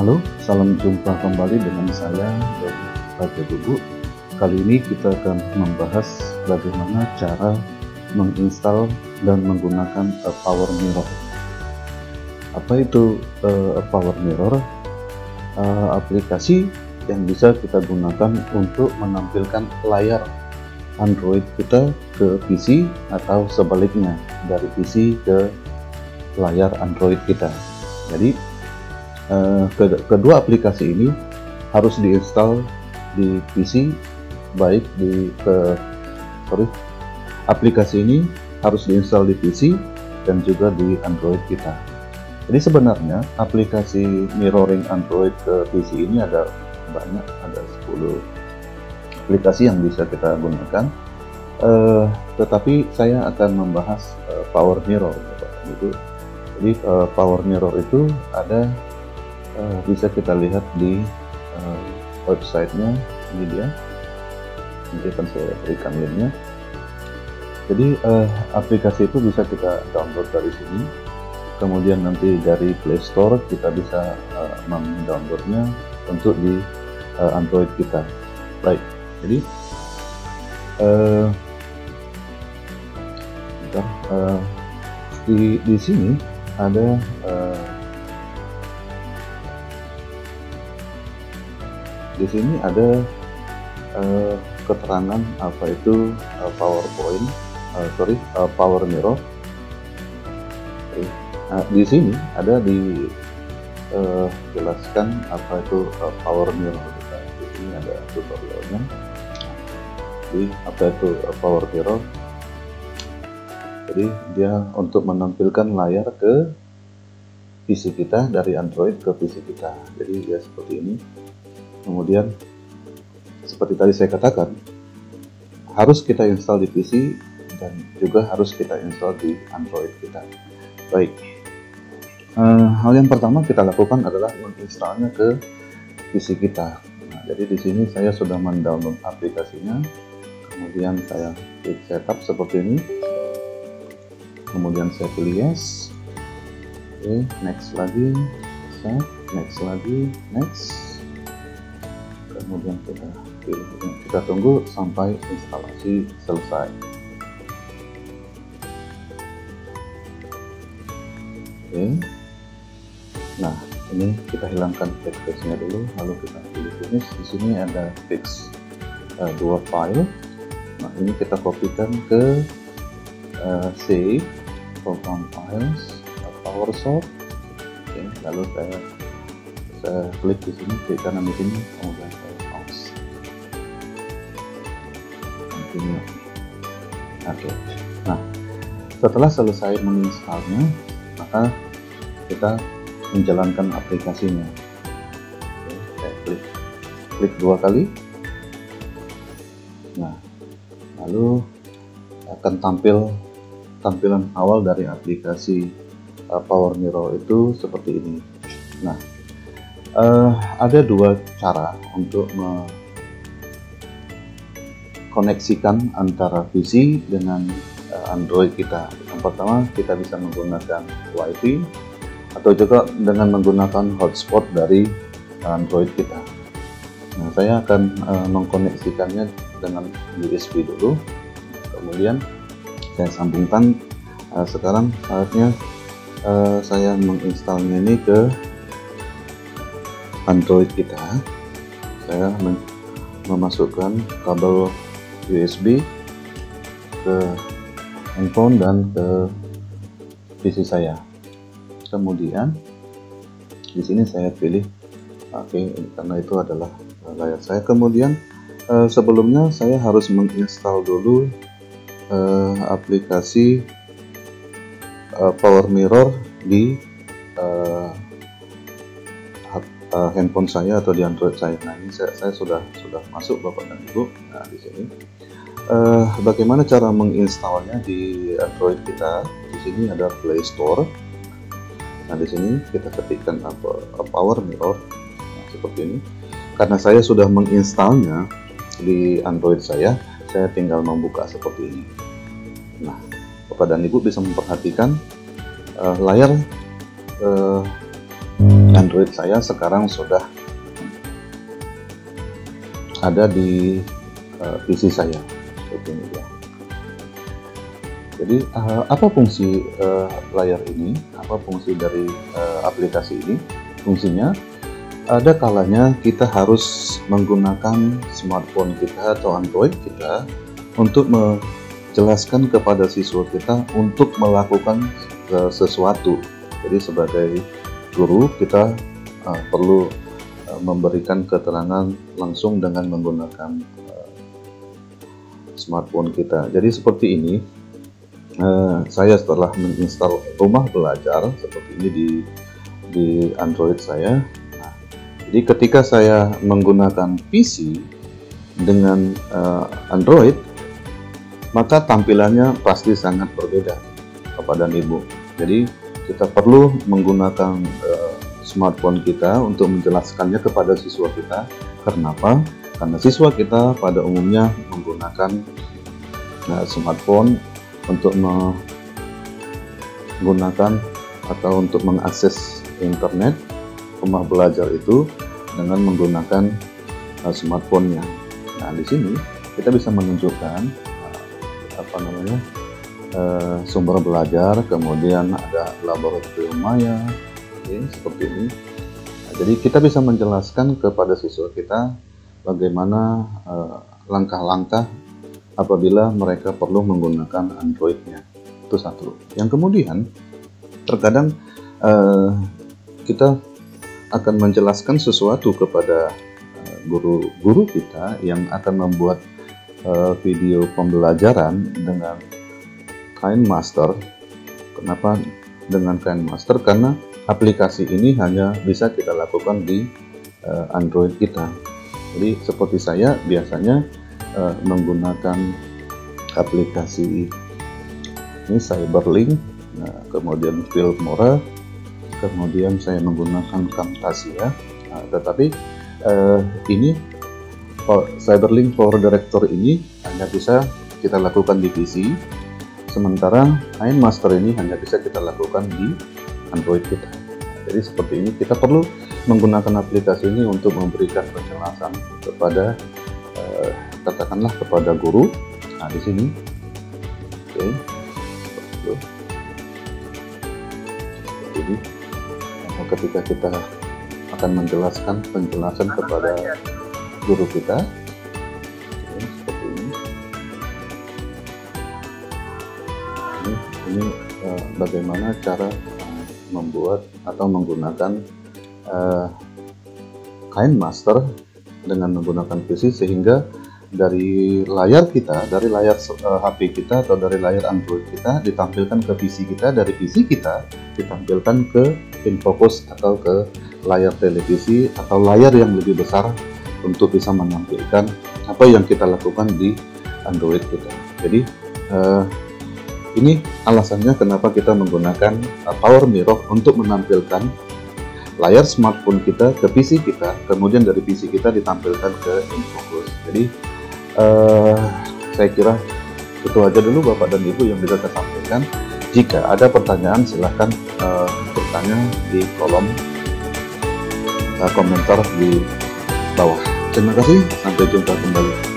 Halo, salam jumpa kembali dengan saya, Dodi Raja Bubu. Kali ini kita akan membahas bagaimana cara menginstal dan menggunakan Power Mirror. Apa itu Power Mirror? Aplikasi yang bisa kita gunakan untuk menampilkan layar Android kita ke PC atau sebaliknya dari PC ke layar Android kita. Jadi kedua aplikasi ini harus diinstal di PC, baik aplikasi ini harus diinstal di PC dan juga di Android kita. Jadi sebenarnya aplikasi mirroring Android ke PC ini ada banyak, ada 10 aplikasi yang bisa kita gunakan. Tetapi saya akan membahas Power Mirror, gitu. Jadi Power Mirror itu ada bisa kita lihat di websitenya, ini dia. Nanti akan saya berikan linknya. Jadi aplikasi itu bisa kita download dari sini, kemudian nanti dari Play Store kita bisa mendownloadnya untuk di Android kita. Baik, jadi di sini ada keterangan apa itu Power Mirror. Di sini ada dijelaskan apa itu Power Mirror. Di sini ada tutorialnya. Jadi apa itu Power Mirror? Jadi dia untuk menampilkan layar ke PC kita dari Android ke PC kita. Jadi ya seperti ini. Kemudian seperti tadi saya katakan, harus kita install di PC dan juga harus kita install di Android kita. Baik, hal yang pertama kita lakukan adalah menginstalnya ke PC kita. Nah, jadi di sini saya sudah mendownload aplikasinya, kemudian saya klik setup seperti ini, kemudian saya pilih yes, oke, next lagi, next lagi, next. Kemudian kita tunggu sampai instalasi selesai. Oke. Nah, ini kita hilangkan backslash-nya dulu, lalu kita pilih finish. Di sini ada fix 2 file. Nah, ini kita kopikan ke save program files, PowerShell. Oke, lalu saya klik di sini, klik kanan di sini, kemudian saya pause. Oke. Nah, setelah selesai menginstalnya, maka kita menjalankan aplikasinya. Oke, saya klik 2 kali. Nah, lalu akan tampilan awal dari aplikasi Power Mirror itu seperti ini. Nah, ada 2 cara untuk mengkoneksikan antara PC dengan Android kita. Yang pertama, kita bisa menggunakan WiFi atau juga dengan menggunakan hotspot dari Android kita. Nah, saya akan mengkoneksikannya dengan USB dulu, kemudian saya sambungkan. Sekarang saatnya saya menginstalnya ini ke Android kita. Saya memasukkan kabel USB ke handphone dan ke PC saya. Kemudian di sini saya pilih karena itu adalah layar saya. Kemudian sebelumnya saya harus menginstal dulu aplikasi Power Mirror di handphone saya atau di Android saya. Nah, ini saya sudah masuk, Bapak dan Ibu. Nah, di sini bagaimana cara menginstalnya di Android kita? Di sini ada Play Store. Nah, di sini kita ketikkan Power Mirror, nah, seperti ini. Karena saya sudah menginstalnya di Android saya tinggal membuka seperti ini. Nah, Bapak dan Ibu bisa memperhatikan layar Android saya sekarang sudah ada di PC saya seperti ini ya. Jadi apa fungsi layar ini? Apa fungsi dari aplikasi ini? Fungsinya ada kalanya kita harus menggunakan smartphone kita atau Android kita untuk menjelaskan kepada siswa kita untuk melakukan sesuatu. Jadi sebagai guru kita perlu memberikan keterangan langsung dengan menggunakan smartphone kita. Jadi seperti ini, saya setelah menginstal Rumah Belajar seperti ini di Android saya. Nah, jadi ketika saya menggunakan PC dengan Android, maka tampilannya pasti sangat berbeda Bapak dan Ibu. Jadi kita perlu menggunakan smartphone kita untuk menjelaskannya kepada siswa kita. Kenapa? Karena siswa kita pada umumnya menggunakan smartphone untuk menggunakan atau untuk mengakses internet Rumah Belajar itu dengan menggunakan smartphone-nya. Nah, di sini kita bisa menunjukkan sumber belajar, kemudian ada laboratorium maya, seperti ini. Nah, jadi kita bisa menjelaskan kepada siswa kita bagaimana langkah-langkah apabila mereka perlu menggunakan Android-nya. Itu satu. Yang kemudian terkadang kita akan menjelaskan sesuatu kepada guru-guru kita yang akan membuat video pembelajaran dengan KineMaster. Kenapa dengan KineMaster? Karena aplikasi ini hanya bisa kita lakukan di Android kita. Jadi seperti saya biasanya menggunakan aplikasi ini Cyberlink, kemudian Filmora, kemudian saya menggunakan Camtasia. Tetapi ini Cyberlink Power Director ini hanya bisa kita lakukan di PC, sementara KineMaster ini hanya bisa kita lakukan di Android kita. Jadi seperti ini, kita perlu menggunakan aplikasi ini untuk memberikan penjelasan kepada katakanlah kepada guru. Nah, di sini oke, seperti itu. Jadi ketika kita akan menjelaskan penjelasan kepada guru kita, oke, seperti ini. Ini bagaimana cara membuat atau menggunakan KineMaster dengan menggunakan PC, sehingga dari layar kita, dari layar HP kita atau dari layar Android kita ditampilkan ke PC kita, dari PC kita ditampilkan ke infocus atau ke layar televisi atau layar yang lebih besar untuk bisa menampilkan apa yang kita lakukan di Android kita. Jadi ini alasannya kenapa kita menggunakan Power Mirror untuk menampilkan layar smartphone kita ke PC kita, kemudian dari PC kita ditampilkan ke infocus. Jadi saya kira itu aja dulu Bapak dan Ibu yang bisa saya sampaikan. Jika ada pertanyaan silahkan bertanya di kolom komentar di bawah. Terima kasih, sampai jumpa kembali.